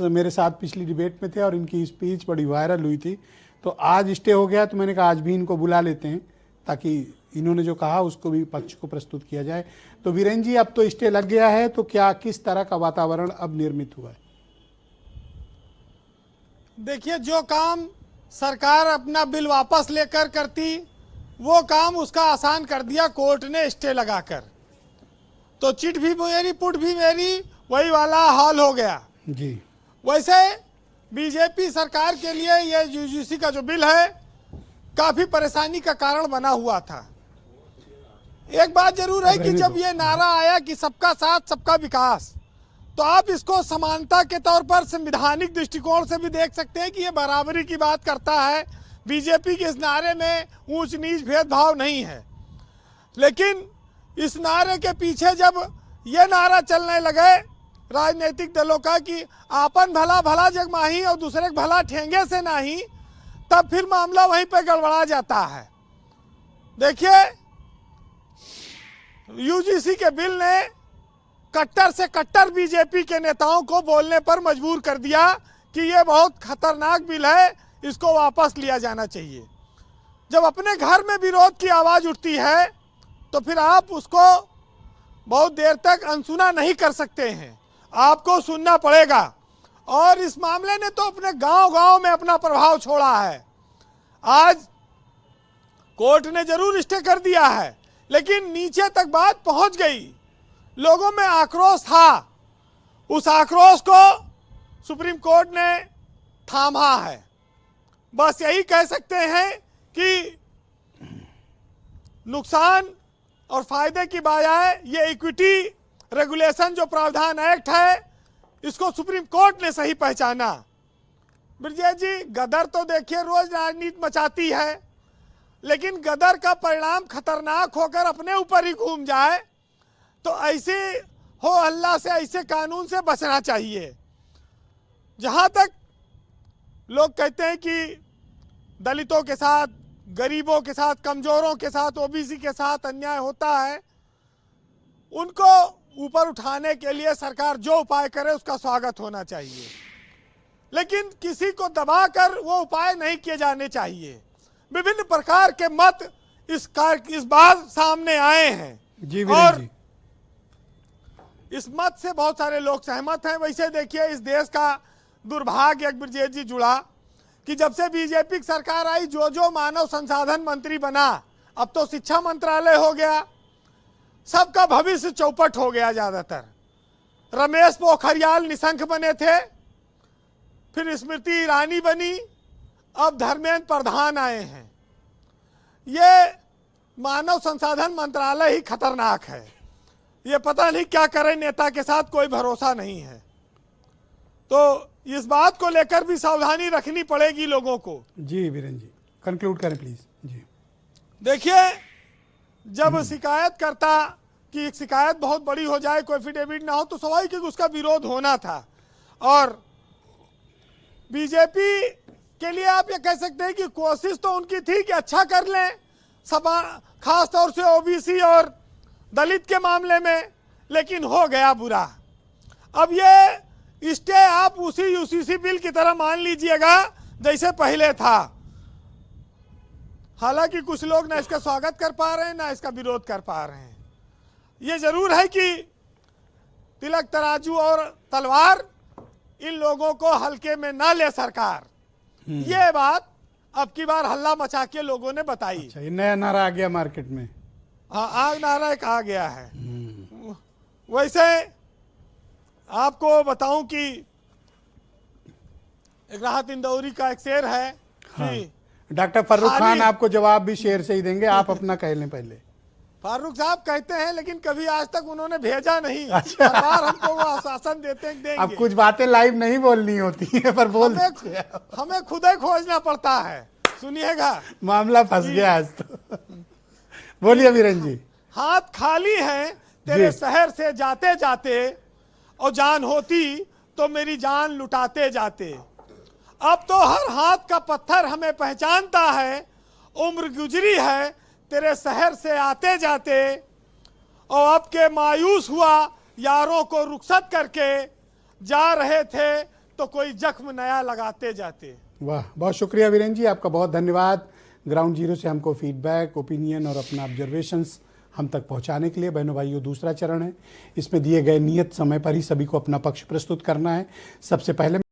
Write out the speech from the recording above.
मेरे साथ पिछली डिबेट में थे और इनकी स्पीच बड़ी वायरल हुई थी। तो आज स्टे हो गया तो मैंने कहा आज भी इनको बुला लेते हैं ताकि इन्होंने जो कहा उसको भी पक्ष को प्रस्तुत किया जाए। तो वीरेन जी, अब तो स्टे लग गया है, तो क्या किस तरह का वातावरण अब निर्मित हुआ है? देखिए, जो काम सरकार अपना बिल वापस लेकर करती वो काम उसका आसान कर दिया कोर्ट ने स्टे लगाकर। तो चिट भी मेरी पुट भी मेरी वही वाला हाल हो गया जी। वैसे बीजेपी सरकार के लिए ये यूजीसी का जो बिल है काफी परेशानी का कारण बना हुआ था। एक बात जरूर है कि जब ये नारा आया कि सबका साथ सबका विकास, तो आप इसको समानता के तौर पर संवैधानिक दृष्टिकोण से भी देख सकते हैं कि ये बराबरी की बात करता है। बीजेपी के इस नारे में ऊंच नीच भेदभाव नहीं है, लेकिन इस नारे के पीछे जब ये नारा चलने लगे राजनीतिक दलों का कि आपन भला भला जग माही और दूसरे का भला ठेंगे से नहीं, तब फिर मामला वहीं पे गड़बड़ा जाता है। देखिए, यूजीसी के बिल ने कट्टर से कट्टर बीजेपी के नेताओं को बोलने पर मजबूर कर दिया कि ये बहुत खतरनाक बिल है, इसको वापस लिया जाना चाहिए। जब अपने घर में विरोध की आवाज उठती है तो फिर आप उसको बहुत देर तक अनसुना नहीं कर सकते हैं, आपको सुनना पड़ेगा। और इस मामले ने तो अपने गांव-गांव में अपना प्रभाव छोड़ा है। आज कोर्ट ने जरूर स्टे कर दिया है, लेकिन नीचे तक बात पहुंच गई, लोगों में आक्रोश था। उस आक्रोश को सुप्रीम कोर्ट ने थामा है। बस यही कह सकते हैं कि नुकसान और फायदे की बजाय ये इक्विटी रेगुलेशन जो प्रावधान एक्ट है, इसको सुप्रीम कोर्ट ने सही पहचाना। ब्रजेश जी, गदर तो देखिए रोज राजनीति मचाती है, लेकिन गदर का परिणाम खतरनाक होकर अपने ऊपर ही घूम जाए तो ऐसे हो अल्लाह से, ऐसे कानून से बचना चाहिए। जहां तक लोग कहते हैं कि दलितों के साथ, गरीबों के साथ, कमजोरों के साथ, ओबीसी के साथ अन्याय होता है, उनको ऊपर उठाने के लिए सरकार जो उपाय करे उसका स्वागत होना चाहिए, लेकिन किसी को दबाकर वो उपाय नहीं किए जाने चाहिए। विभिन्न प्रकार के मत इस बार सामने आए हैं जी और जी। इस मत से बहुत सारे लोग सहमत हैं। वैसे देखिए, इस देश का दुर्भाग्य ब्रजेश जी जुड़ा कि जब से बीजेपी की सरकार आई, जो मानव संसाधन मंत्री बना, अब तो शिक्षा मंत्रालय हो गया, सबका भविष्य चौपट हो गया। ज्यादातर रमेश पोखरियाल निशंक बने थे, फिर स्मृति ईरानी बनी, अब धर्मेंद्र प्रधान आए हैं। ये मानव संसाधन मंत्रालय ही खतरनाक है। ये पता नहीं क्या करे, नेता के साथ कोई भरोसा नहीं है। तो इस बात को लेकर भी सावधानी रखनी पड़ेगी लोगों को। जी वीरेन जी, कंक्लूड करें प्लीज। जी देखिए, जब शिकायत करता कि शिकायत बहुत बड़ी हो जाए, कोई एफिडेविट ना हो, तो स्वाभाविक है कि उसका विरोध होना था। और बीजेपी के लिए आप ये कह सकते हैं कि कोशिश तो उनकी थी कि अच्छा कर लें, खास तौर से ओबीसी और दलित के मामले में, लेकिन हो गया बुरा। अब ये स्टे आप उसी यूसीसी बिल की तरह मान लीजिएगा जैसे पहले था। हालांकि कुछ लोग ना इसका स्वागत कर पा रहे हैं ना इसका विरोध कर पा रहे हैं। ये जरूर है कि तिलक तराजू और तलवार इन लोगों को हल्के में ना ले सरकार। ये बात अब की बार हल्ला मचा के लोगों ने बताई। अच्छा, ये नया नारा आ गया मार्केट में। हाँ, आग नारा एक आ गया है। वैसे आपको बताऊं कि एक राहत इंदौरी का एक शेर है कि डॉक्टर फर्रुख खान आपको जवाब भी शेर से ही देंगे, आप अपना कह लें पहले। फारूक साहब कहते हैं, लेकिन कभी आज तक उन्होंने भेजा नहीं। अच्छा। हर बार हमको वो आश्वासन देते हैं देंगे। अब कुछ बातें लाइव नहीं बोलनी होती है, पर बोल हमें खुद ही खोजना पड़ता है। सुनिएगा, मामला फंस गया आज तो। बोलिए वीरेन जी। हाथ खाली हैं तेरे शहर से जाते जाते, और जान होती तो मेरी जान लुटाते जाते। अब तो हर हाथ का पत्थर हमें पहचानता है, उम्र गुजरी है तेरे शहर से आते जाते, और अब के मायूस हुआ यारों को रुखसत करके जा रहे थे तो कोई जख्म नया लगाते जाते। वाह, बहुत शुक्रिया वीरेंद्र जी, आपका बहुत धन्यवाद ग्राउंड जीरो से हमको फीडबैक, ओपिनियन और अपना ऑब्जर्वेशंस हम तक पहुंचाने के लिए। बहनों भाइयों, दूसरा चरण है, इसमें दिए गए नियत समय पर ही सभी को अपना पक्ष प्रस्तुत करना है। सबसे पहले